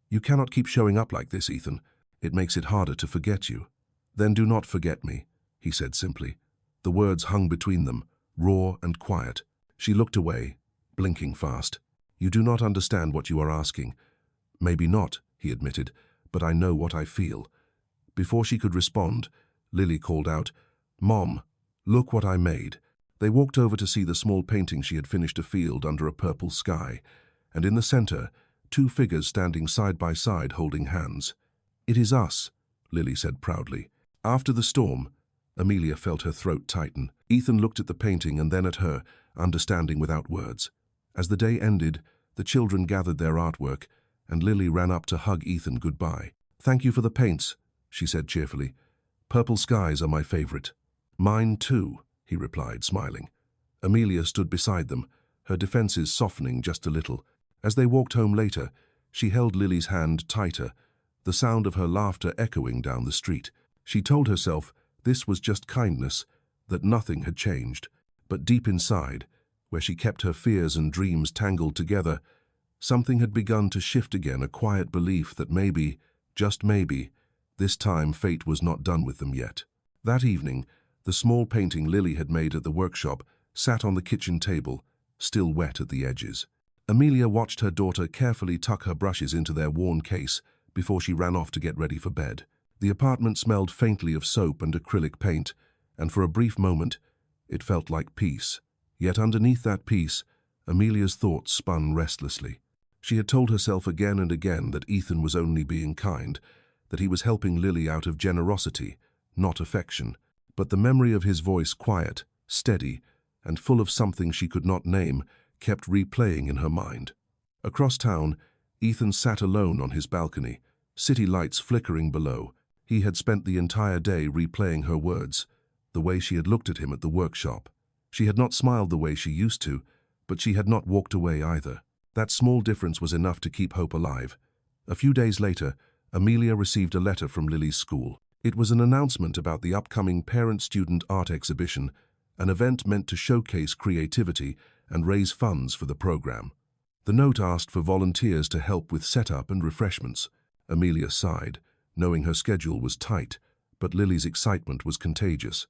"You cannot keep showing up like this, Ethan. It makes it harder to forget you." "Then do not forget me," he said simply. The words hung between them, raw and quiet. She looked away, blinking fast. "You do not understand what you are asking." "Maybe not," he admitted, "but I know what I feel." Before she could respond, Lily called out, "Mom, look what I made." They walked over to see the small painting she had finished afield under a purple sky, and in the center, 2 figures standing side by side holding hands. "It is us," Lily said proudly. After the storm, Amelia felt her throat tighten. Ethan looked at the painting and then at her, understanding without words. As the day ended, the children gathered their artwork, and Lily ran up to hug Ethan goodbye. "Thank you for the paints," she said cheerfully. "Purple skies are my favorite." "Mine too," he replied, smiling. Amelia stood beside them, her defenses softening just a little. As they walked home later, she held Lily's hand tighter, the sound of her laughter echoing down the street. She told herself this was just kindness, that nothing had changed. But deep inside, where she kept her fears and dreams tangled together, something had begun to shift again, a quiet belief that maybe, just maybe, this time fate was not done with them yet. That evening, the small painting Lily had made at the workshop sat on the kitchen table, still wet at the edges. Amelia watched her daughter carefully tuck her brushes into their worn case before she ran off to get ready for bed. The apartment smelled faintly of soap and acrylic paint, and for a brief moment, it felt like peace. Yet underneath that peace, Amelia's thoughts spun restlessly. She had told herself again and again that Ethan was only being kind, that he was helping Lily out of generosity, not affection. But the memory of his voice, quiet, steady, and full of something she could not name, kept replaying in her mind. Across town, Ethan sat alone on his balcony, city lights flickering below. He had spent the entire day replaying her words, the way she had looked at him at the workshop. She had not smiled the way she used to, but she had not walked away either. That small difference was enough to keep hope alive. A few days later, Amelia received a letter from Lily's school. It was an announcement about the upcoming parent-student art exhibition, an event meant to showcase creativity and raise funds for the program. The note asked for volunteers to help with setup and refreshments. Amelia sighed, knowing her schedule was tight, but Lily's excitement was contagious.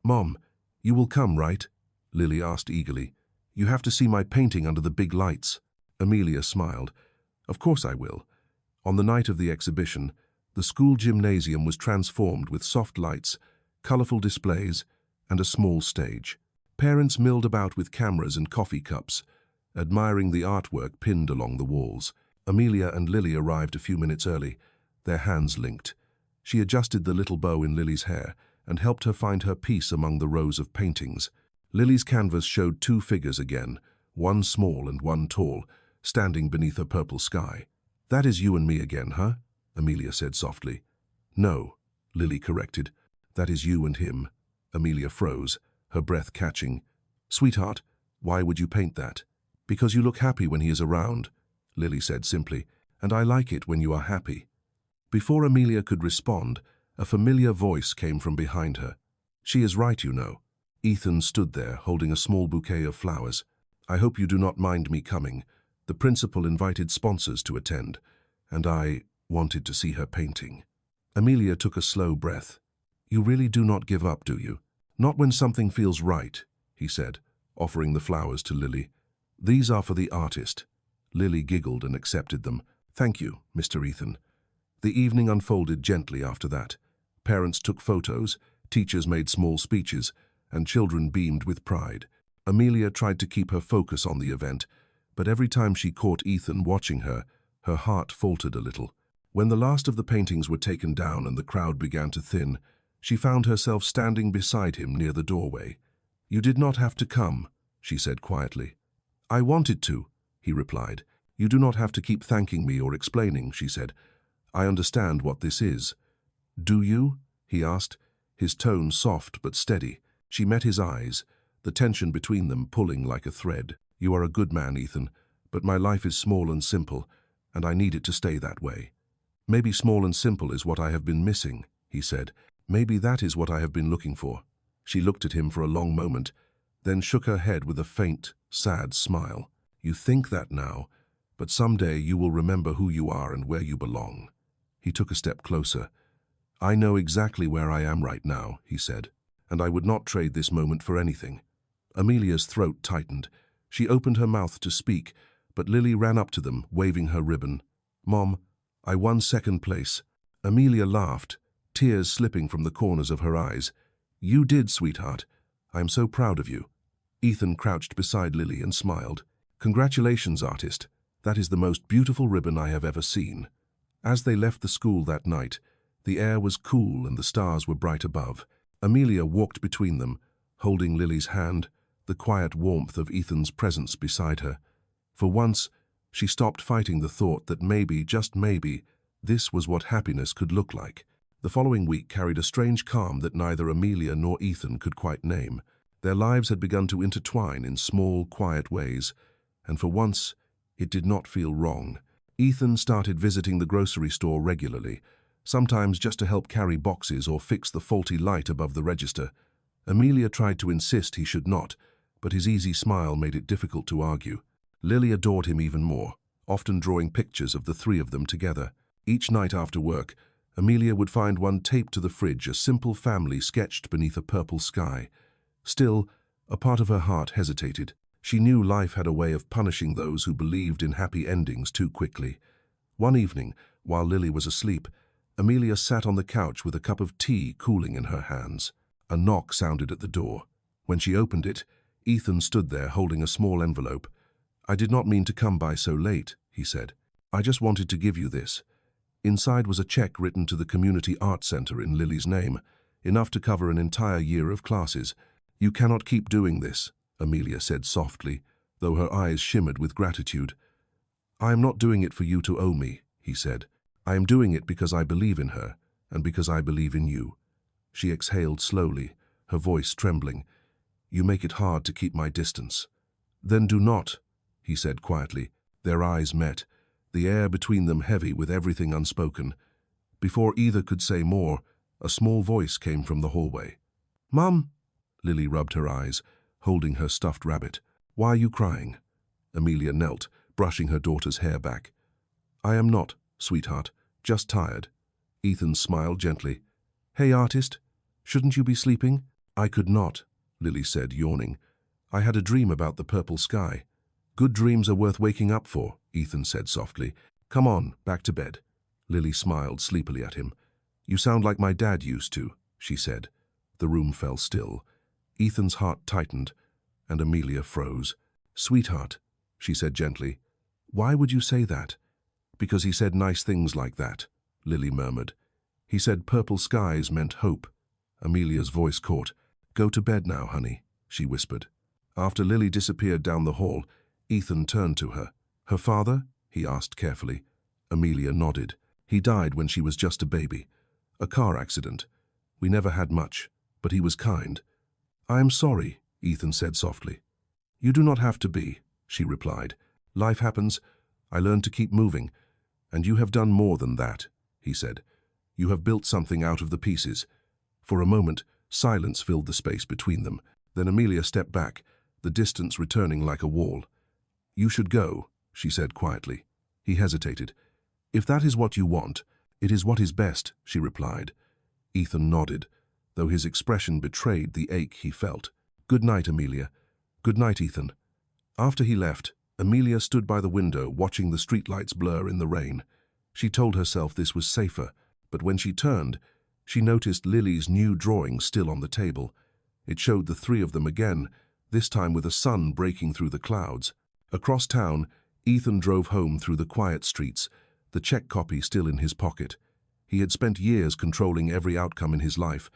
"Mom, you will come, right?" Lily asked eagerly. "You have to see my painting under the big lights." Amelia smiled. "Of course I will." On the night of the exhibition, the school gymnasium was transformed with soft lights, colorful displays, and a small stage. Parents milled about with cameras and coffee cups, admiring the artwork pinned along the walls. Amelia and Lily arrived a few minutes early, their hands linked. She adjusted the little bow in Lily's hair and helped her find her piece among the rows of paintings. Lily's canvas showed two figures again, one small and one tall, standing beneath a purple sky. "That is you and me again, huh?" Amelia said softly. "No," Lily corrected. "That is you and him." Amelia froze, her breath catching. "Sweetheart, why would you paint that?" "Because you look happy when he is around," Lily said simply, "and I like it when you are happy." Before Amelia could respond, a familiar voice came from behind her. "She is right, you know." Ethan stood there, holding a small bouquet of flowers. "I hope you do not mind me coming. The principal invited sponsors to attend, and I wanted to see her painting." Amelia took a slow breath. "You really do not give up, do you?" "Not when something feels right," he said, offering the flowers to Lily. "These are for the artist." Lily giggled and accepted them. "Thank you, Mr. Ethan." The evening unfolded gently after that. Parents took photos, teachers made small speeches, and children beamed with pride. Amelia tried to keep her focus on the event, but every time she caught Ethan watching her, her heart faltered a little. When the last of the paintings were taken down and the crowd began to thin, she found herself standing beside him near the doorway. "You did not have to come," she said quietly. "I wanted to," he replied. "You do not have to keep thanking me or explaining," she said. "I understand what this is." "Do you?" he asked, his tone soft but steady. She met his eyes, the tension between them pulling like a thread. "You are a good man, Ethan, but my life is small and simple, and I need it to stay that way." "Maybe small and simple is what I have been missing," he said. "Maybe that is what I have been looking for." She looked at him for a long moment, then shook her head with a faint, sad smile. "You think that now, but someday you will remember who you are and where you belong." He took a step closer. "I know exactly where I am right now," he said, "and I would not trade this moment for anything." Amelia's throat tightened. She opened her mouth to speak, but Lily ran up to them, waving her ribbon. "Mom, I won second place." Amelia laughed, tears slipping from the corners of her eyes. "You did, sweetheart. I am so proud of you." Ethan crouched beside Lily and smiled. "Congratulations, artist. That is the most beautiful ribbon I have ever seen." As they left the school that night, the air was cool and the stars were bright above. Amelia walked between them, holding Lily's hand, the quiet warmth of Ethan's presence beside her. For once, she stopped fighting the thought that maybe, just maybe, this was what happiness could look like. The following week carried a strange calm that neither Amelia nor Ethan could quite name. Their lives had begun to intertwine in small, quiet ways, and for once, it did not feel wrong. Ethan started visiting the grocery store regularly, sometimes just to help carry boxes or fix the faulty light above the register. Amelia tried to insist he should not, but his easy smile made it difficult to argue. Lily adored him even more, often drawing pictures of the three of them together. Each night after work, Amelia would find one taped to the fridge, a simple family sketched beneath a purple sky. Still, a part of her heart hesitated. She knew life had a way of punishing those who believed in happy endings too quickly. One evening, while Lily was asleep, Amelia sat on the couch with a cup of tea cooling in her hands. A knock sounded at the door. When she opened it, Ethan stood there holding a small envelope. "I did not mean to come by so late," he said. "I just wanted to give you this." Inside was a check written to the Community Art Center in Lily's name, enough to cover an entire year of classes. "You cannot keep doing this," Amelia said softly, though her eyes shimmered with gratitude. "I am not doing it for you to owe me," he said. "I am doing it because I believe in her, and because I believe in you." She exhaled slowly, her voice trembling. "You make it hard to keep my distance." "Then do not," he said quietly. Their eyes met, the air between them heavy with everything unspoken. Before either could say more, a small voice came from the hallway. "Mum!" Lily rubbed her eyes, holding her stuffed rabbit. "Why are you crying?" Amelia knelt, brushing her daughter's hair back. "I am not, sweetheart, just tired." Ethan smiled gently. "Hey, artist, shouldn't you be sleeping?" "I could not," Lily said, yawning. "I had a dream about the purple sky." "Good dreams are worth waking up for," Ethan said softly. "Come on, back to bed." Lily smiled sleepily at him. "You sound like my dad used to," she said. The room fell still. Ethan's heart tightened, and Amelia froze. "Sweetheart," she said gently. "Why would you say that?" "Because he said nice things like that," Lily murmured. "He said purple skies meant hope." Amelia's voice caught. "Go to bed now, honey," she whispered. After Lily disappeared down the hall, Ethan turned to her. "Her father?" he asked carefully. Amelia nodded. "He died when she was just a baby. A car accident. We never had much, but he was kind." "I am sorry," Ethan said softly. "You do not have to be," she replied. "Life happens. I learned to keep moving. And you have done more than that," he said. "You have built something out of the pieces." For a moment, silence filled the space between them. Then Amelia stepped back, the distance returning like a wall. "You should go," she said quietly. He hesitated. "If that is what you want, it is what is best," she replied. Ethan nodded, though his expression betrayed the ache he felt. "Good night, Amelia." "Good night, Ethan." After he left, Amelia stood by the window watching the streetlights blur in the rain. She told herself this was safer, but when she turned, she noticed Lily's new drawing still on the table. It showed the three of them again, this time with a sun breaking through the clouds. Across town, Ethan drove home through the quiet streets, the check copy still in his pocket. He had spent years controlling every outcome in his life,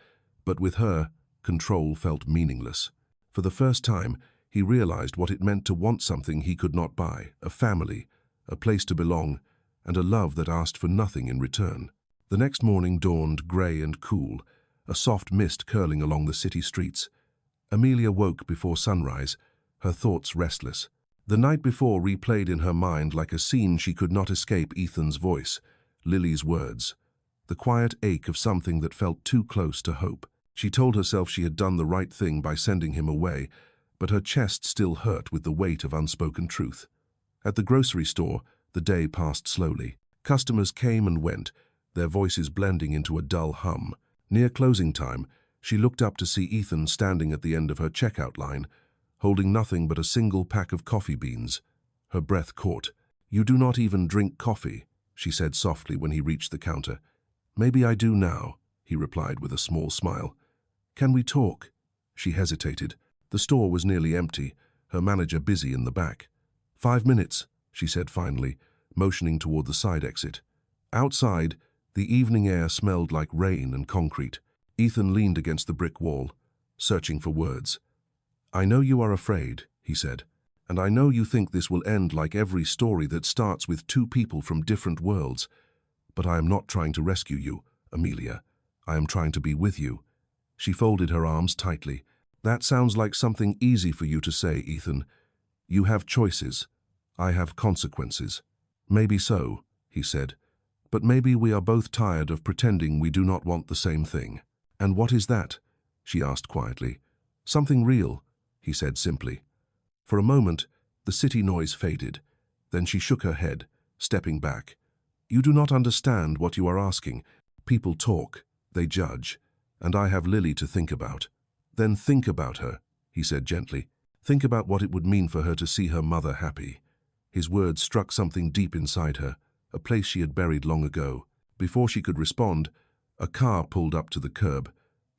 but with her, control felt meaningless. For the first time, he realized what it meant to want something he could not buy: a family, a place to belong, and a love that asked for nothing in return. The next morning dawned grey and cool, a soft mist curling along the city streets. Amelia woke before sunrise, her thoughts restless. The night before replayed in her mind like a scene she could not escape: Ethan's voice, Lily's words, the quiet ache of something that felt too close to hope. She told herself she had done the right thing by sending him away, but her chest still hurt with the weight of unspoken truth. At the grocery store, the day passed slowly. Customers came and went, their voices blending into a dull hum. Near closing time, she looked up to see Ethan standing at the end of her checkout line, holding nothing but a single pack of coffee beans. Her breath caught. "You do not even drink coffee," she said softly when he reached the counter. "Maybe I do now," he replied with a small smile. "Can we talk?" She hesitated. The store was nearly empty, her manager busy in the back. "5 minutes," she said finally, motioning toward the side exit. Outside, the evening air smelled like rain and concrete. Ethan leaned against the brick wall, searching for words. "I know you are afraid," he said, "and I know you think this will end like every story that starts with two people from different worlds. But I am not trying to rescue you, Amelia. I am trying to be with you." She folded her arms tightly. "That sounds like something easy for you to say, Ethan. You have choices. I have consequences." "Maybe so," he said. "But maybe we are both tired of pretending we do not want the same thing." "And what is that?" she asked quietly. "Something real," he said simply. For a moment, the city noise faded. Then she shook her head, stepping back. "You do not understand what you are asking. People talk, they judge, and I have Lily to think about." "Then think about her," he said gently. Think about what it would mean for her to see her mother happy. His words struck something deep inside her, a place she had buried long ago. Before she could respond, a car pulled up to the curb,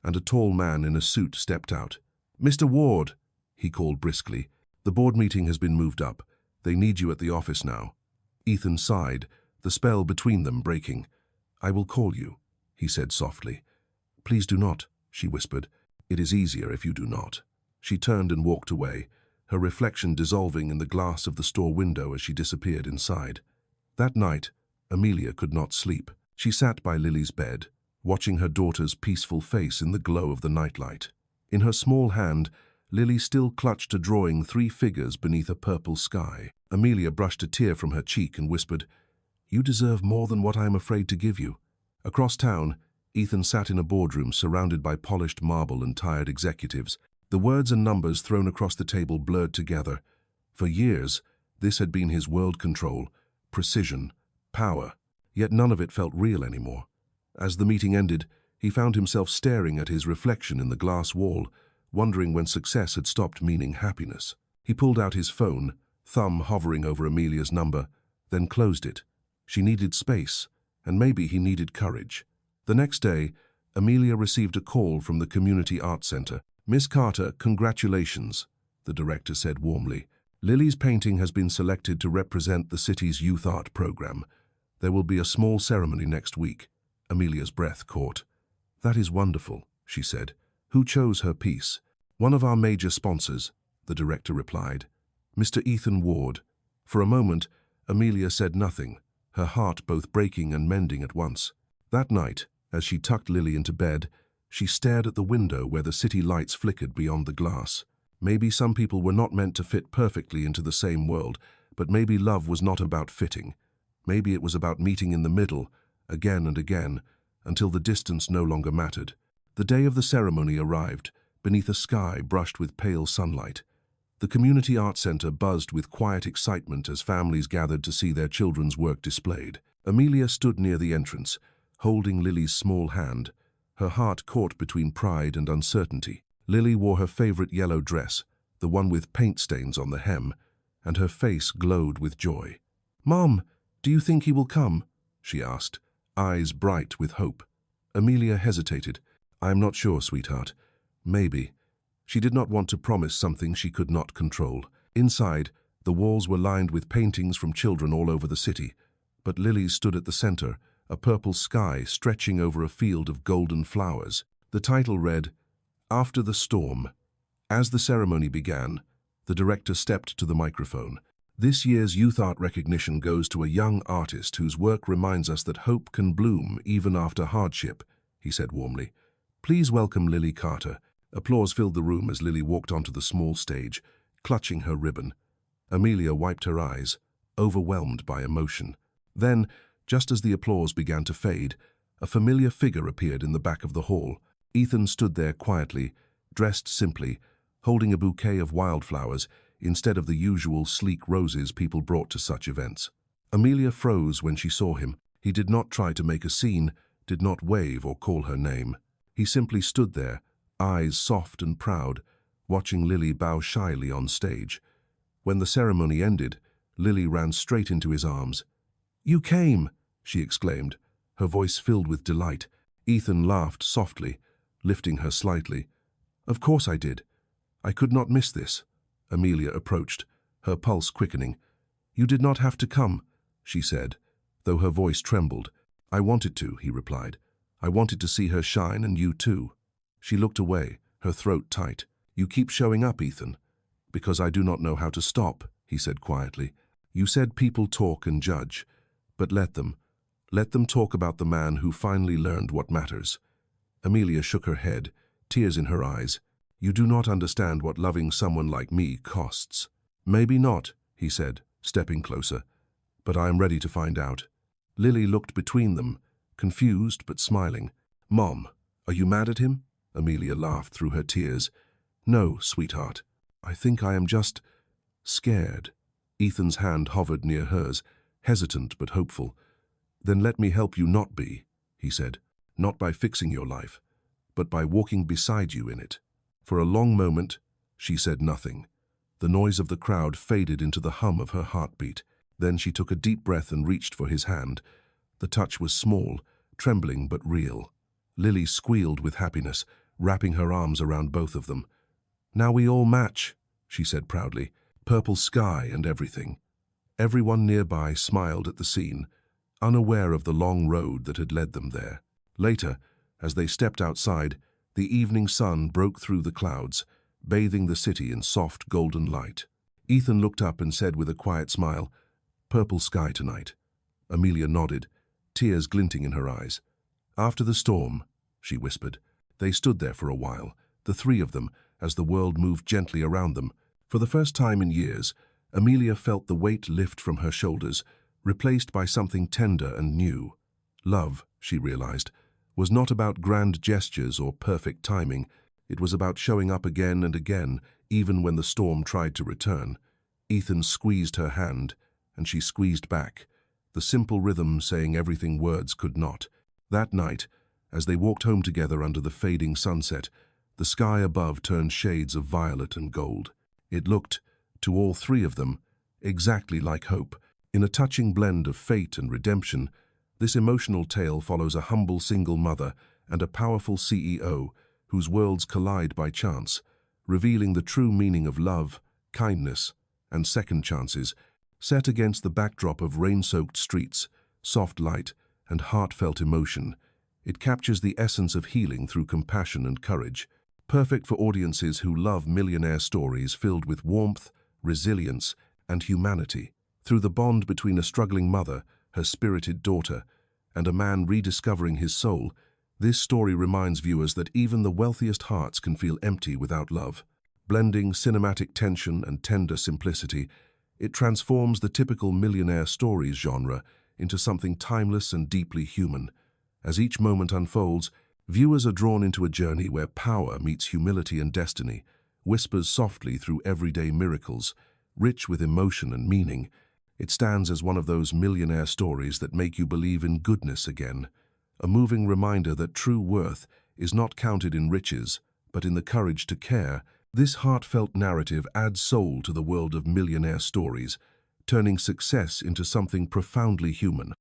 and a tall man in a suit stepped out. "Mr. Ward," he called briskly, "the board meeting has been moved up. They need you at the office now." Ethan sighed, the spell between them breaking. "I will call you," he said softly. "Please do not," she whispered. "It is easier if you do not." She turned and walked away, her reflection dissolving in the glass of the store window as she disappeared inside. That night, Amelia could not sleep. She sat by Lily's bed, watching her daughter's peaceful face in the glow of the nightlight. In her small hand, Lily still clutched a drawing, 3 figures beneath a purple sky. Amelia brushed a tear from her cheek and whispered, "You deserve more than what I am afraid to give you." Across town, Ethan sat in a boardroom surrounded by polished marble and tired executives. The words and numbers thrown across the table blurred together. For years, this had been his world: control, precision, power. Yet none of it felt real anymore. As the meeting ended, he found himself staring at his reflection in the glass wall, wondering when success had stopped meaning happiness. He pulled out his phone, thumb hovering over Amelia's number, then closed it. She needed space, and maybe he needed courage. The next day, Amelia received a call from the Community Arts Center. "Miss Carter, congratulations," the director said warmly. "Lily's painting has been selected to represent the city's youth art program. There will be a small ceremony next week." Amelia's breath caught. "That is wonderful," she said. "Who chose her piece?" "One of our major sponsors," the director replied. "Mr. Ethan Ward." For a moment, Amelia said nothing, her heart both breaking and mending at once. That night, as she tucked Lily into bed, she stared at the window where the city lights flickered beyond the glass. Maybe some people were not meant to fit perfectly into the same world, but maybe love was not about fitting. Maybe it was about meeting in the middle, again and again, until the distance no longer mattered. The day of the ceremony arrived, beneath a sky brushed with pale sunlight. The Community Arts Center buzzed with quiet excitement as families gathered to see their children's work displayed. Amelia stood near the entrance, holding Lily's small hand, her heart caught between pride and uncertainty. Lily wore her favorite yellow dress, the one with paint stains on the hem, and her face glowed with joy. "Mom, do you think he will come?" she asked, eyes bright with hope. Amelia hesitated. "I am not sure, sweetheart. Maybe." She did not want to promise something she could not control. Inside, the walls were lined with paintings from children all over the city, but Lily's stood at the center, a purple sky stretching over a field of golden flowers. The title read, "After the Storm." As the ceremony began, the director stepped to the microphone. "This year's youth art recognition goes to a young artist whose work reminds us that hope can bloom even after hardship," he said warmly. "Please welcome Lily Carter." Applause filled the room as Lily walked onto the small stage, clutching her ribbon. Amelia wiped her eyes, overwhelmed by emotion. Then, just as the applause began to fade, a familiar figure appeared in the back of the hall. Ethan stood there quietly, dressed simply, holding a bouquet of wildflowers instead of the usual sleek roses people brought to such events. Amelia froze when she saw him. He did not try to make a scene, did not wave or call her name. He simply stood there, eyes soft and proud, watching Lily bow shyly on stage. When the ceremony ended, Lily ran straight into his arms. "You came!" she exclaimed, her voice filled with delight. Ethan laughed softly, lifting her slightly. "Of course I did. I could not miss this." Amelia approached, her pulse quickening. "You did not have to come," she said, though her voice trembled. "I wanted to," he replied. "I wanted to see her shine, and you too." She looked away, her throat tight. "You keep showing up, Ethan." "Because I do not know how to stop," he said quietly. "You said people talk and judge, but let them. Let them talk about the man who finally learned what matters." Amelia shook her head, tears in her eyes. "You do not understand what loving someone like me costs." "Maybe not," he said, stepping closer, "but I am ready to find out." Lily looked between them, confused but smiling. "Mom, are you mad at him?" Amelia laughed through her tears. "No, sweetheart. I think I am just scared." Ethan's hand hovered near hers, hesitant but hopeful. "Then let me help you not be," he said, "not by fixing your life, but by walking beside you in it." For a long moment, she said nothing. The noise of the crowd faded into the hum of her heartbeat. Then she took a deep breath and reached for his hand. The touch was small, trembling but real. Lily squealed with happiness, wrapping her arms around both of them. "Now we all match," she said proudly. "Purple sky and everything." Everyone nearby smiled at the scene, unaware of the long road that had led them there. Later, as they stepped outside, the evening sun broke through the clouds, bathing the city in soft golden light. Ethan looked up and said with a quiet smile, "Purple sky tonight." Amelia nodded, tears glinting in her eyes. "After the storm," she whispered. They stood there for a while, the three of them, as the world moved gently around them. For the first time in years, Amelia felt the weight lift from her shoulders, replaced by something tender and new. Love, she realized, was not about grand gestures or perfect timing. It was about showing up again and again, even when the storm tried to return. Ethan squeezed her hand, and she squeezed back, the simple rhythm saying everything words could not. That night, as they walked home together under the fading sunset, the sky above turned shades of violet and gold. It looked, to all three of them, exactly like hope. In a touching blend of fate and redemption, this emotional tale follows a humble single mother and a powerful CEO whose worlds collide by chance, revealing the true meaning of love, kindness, and second chances, set against the backdrop of rain-soaked streets, soft light, and heartfelt emotion. It captures the essence of healing through compassion and courage, perfect for audiences who love millionaire stories filled with warmth, resilience, and humanity. Through the bond between a struggling mother, her spirited daughter, and a man rediscovering his soul, this story reminds viewers that even the wealthiest hearts can feel empty without love. Blending cinematic tension and tender simplicity, it transforms the typical millionaire stories genre into something timeless and deeply human. As each moment unfolds, viewers are drawn into a journey where power meets humility and destiny, whispers softly through everyday miracles, rich with emotion and meaning. It stands as one of those millionaire stories that make you believe in goodness again, a moving reminder that true worth is not counted in riches, but in the courage to care. This heartfelt narrative adds soul to the world of millionaire stories, turning success into something profoundly human.